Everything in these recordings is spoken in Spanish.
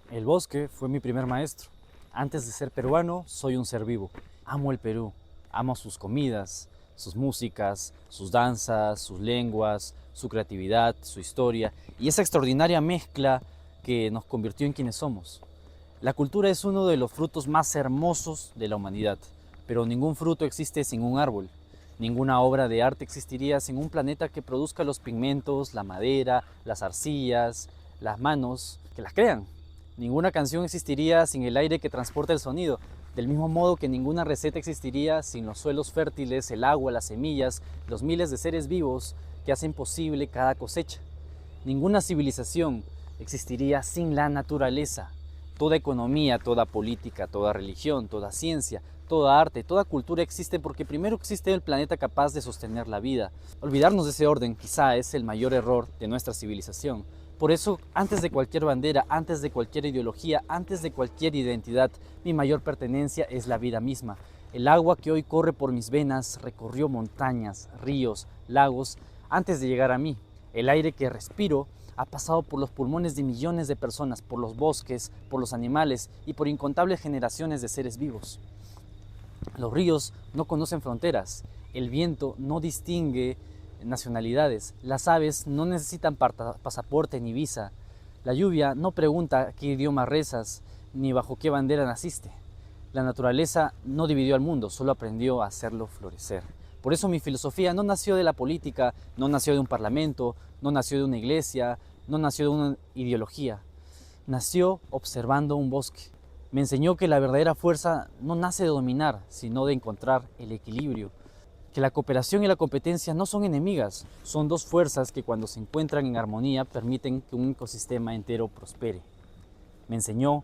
El bosque fue mi primer maestro. Antes de ser peruano, soy un ser vivo. Amo el Perú, amo sus comidas, sus músicas, sus danzas, sus lenguas, su creatividad, su historia y esa extraordinaria mezcla que nos convirtió en quienes somos. La cultura es uno de los frutos más hermosos de la humanidad, pero ningún fruto existe sin un árbol. Ninguna obra de arte existiría sin un planeta que produzca los pigmentos, la madera, las arcillas, las manos que las crean. Ninguna canción existiría sin el aire que transporta el sonido, del mismo modo que ninguna receta existiría sin los suelos fértiles, el agua, las semillas, los miles de seres vivos que hacen posible cada cosecha. Ninguna civilización existiría sin la naturaleza. Toda economía, toda política, toda religión, toda ciencia, toda arte, toda cultura existe porque primero existe el planeta capaz de sostener la vida. Olvidarnos de ese orden quizá es el mayor error de nuestra civilización. Por eso, antes de cualquier bandera, antes de cualquier ideología, antes de cualquier identidad, mi mayor pertenencia es la vida misma. El agua que hoy corre por mis venas recorrió montañas, ríos, lagos, antes de llegar a mí. El aire que respiro ha pasado por los pulmones de millones de personas, por los bosques, por los animales y por incontables generaciones de seres vivos. Los ríos no conocen fronteras, el viento no distingue nacionalidades, las aves no necesitan pasaporte ni visa, la lluvia no pregunta qué idioma rezas ni bajo qué bandera naciste. La naturaleza no dividió al mundo, solo aprendió a hacerlo florecer. Por eso mi filosofía no nació de la política, no nació de un parlamento, no nació de una iglesia, no nació de una ideología. Nació observando un bosque. Me enseñó que la verdadera fuerza no nace de dominar, sino de encontrar el equilibrio. Que la cooperación y la competencia no son enemigas, son dos fuerzas que cuando se encuentran en armonía permiten que un ecosistema entero prospere. Me enseñó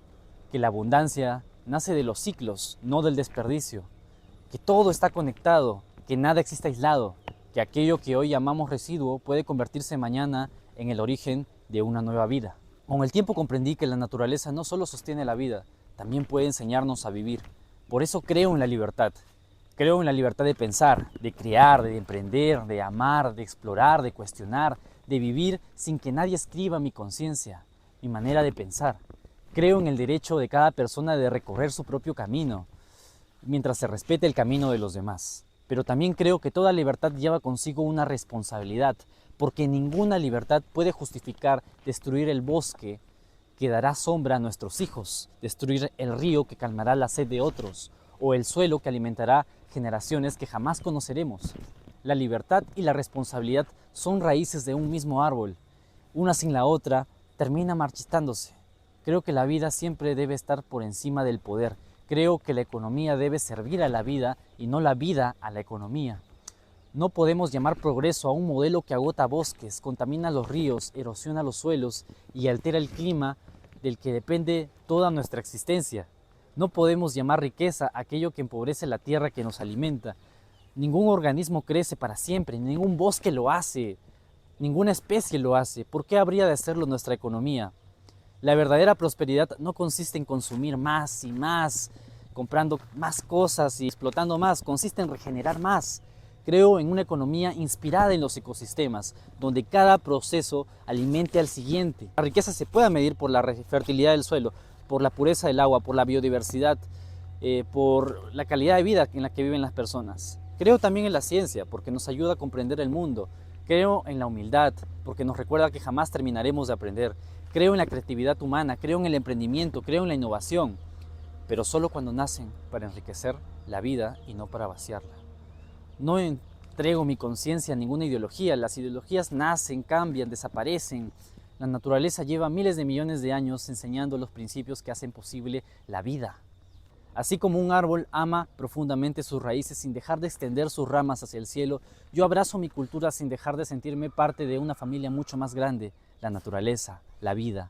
que la abundancia nace de los ciclos, no del desperdicio. Que todo está conectado, que nada existe aislado, que aquello que hoy llamamos residuo puede convertirse mañana en el origen de una nueva vida. Con el tiempo comprendí que la naturaleza no solo sostiene la vida, también puede enseñarnos a vivir. Por eso creo en la libertad. Creo en la libertad de pensar, de crear, de emprender, de amar, de explorar, de cuestionar, de vivir sin que nadie escriba mi conciencia, mi manera de pensar. Creo en el derecho de cada persona de recorrer su propio camino, mientras se respete el camino de los demás. Pero también creo que toda libertad lleva consigo una responsabilidad, porque ninguna libertad puede justificar destruir el bosque que dará sombra a nuestros hijos, destruir el río que calmará la sed de otros, o el suelo que alimentará generaciones que jamás conoceremos. La libertad y la responsabilidad son raíces de un mismo árbol. Una sin la otra termina marchitándose. Creo que la vida siempre debe estar por encima del poder. Creo que la economía debe servir a la vida y no la vida a la economía. No podemos llamar progreso a un modelo que agota bosques, contamina los ríos, erosiona los suelos y altera el clima del que depende toda nuestra existencia. No podemos llamar riqueza aquello que empobrece la tierra que nos alimenta. Ningún organismo crece para siempre, ningún bosque lo hace, ninguna especie lo hace. ¿Por qué habría de hacerlo nuestra economía? La verdadera prosperidad no consiste en consumir más y más, comprando más cosas y explotando más, consiste en regenerar más. Creo en una economía inspirada en los ecosistemas, donde cada proceso alimente al siguiente. La riqueza se puede medir por la fertilidad del suelo, por la pureza del agua, por la biodiversidad, por la calidad de vida en la que viven las personas. Creo también en la ciencia, porque nos ayuda a comprender el mundo. Creo en la humildad, porque nos recuerda que jamás terminaremos de aprender. Creo en la creatividad humana, creo en el emprendimiento, creo en la innovación, pero solo cuando nacen para enriquecer la vida y no para vaciarla. No entrego mi conciencia a ninguna ideología. Las ideologías nacen, cambian, desaparecen. La naturaleza lleva miles de millones de años enseñando los principios que hacen posible la vida. Así como un árbol ama profundamente sus raíces sin dejar de extender sus ramas hacia el cielo, yo abrazo mi cultura sin dejar de sentirme parte de una familia mucho más grande, la naturaleza, la vida.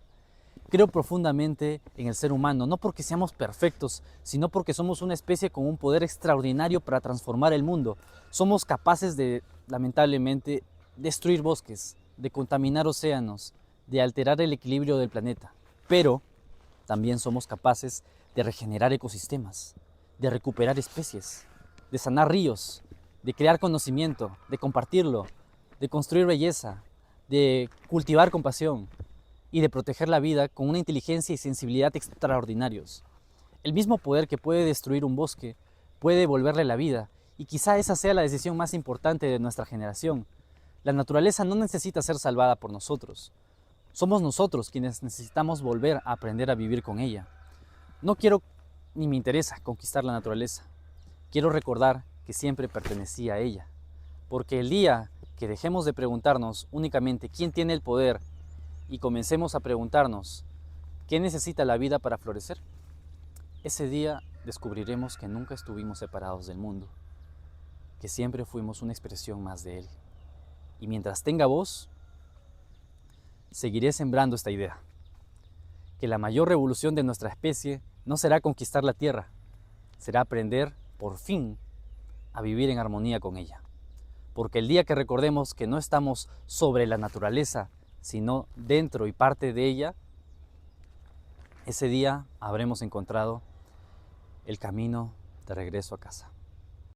Creo profundamente en el ser humano, no porque seamos perfectos, sino porque somos una especie con un poder extraordinario para transformar el mundo. Somos capaces de, lamentablemente, destruir bosques, de contaminar océanos, de alterar el equilibrio del planeta. Pero también somos capaces de regenerar ecosistemas, de recuperar especies, de sanar ríos, de crear conocimiento, de compartirlo, de construir belleza, de cultivar compasión. y de proteger la vida con una inteligencia y sensibilidad extraordinarios. El mismo poder que puede destruir un bosque puede devolverle la vida, y quizá esa sea la decisión más importante de nuestra generación. La naturaleza no necesita ser salvada por nosotros. Somos nosotros quienes necesitamos volver a aprender a vivir con ella. No quiero ni me interesa conquistar la naturaleza. Quiero recordar que siempre pertenecí a ella. Porque el día que dejemos de preguntarnos únicamente quién tiene el poder y comencemos a preguntarnos qué necesita la vida para florecer, ese día descubriremos que nunca estuvimos separados del mundo, que siempre fuimos una expresión más de él. Y mientras tenga voz, seguiré sembrando esta idea, que la mayor revolución de nuestra especie no será conquistar la tierra, será aprender, por fin, a vivir en armonía con ella. Porque el día que recordemos que no estamos sobre la naturaleza, sino dentro y parte de ella, ese día habremos encontrado el camino de regreso a casa.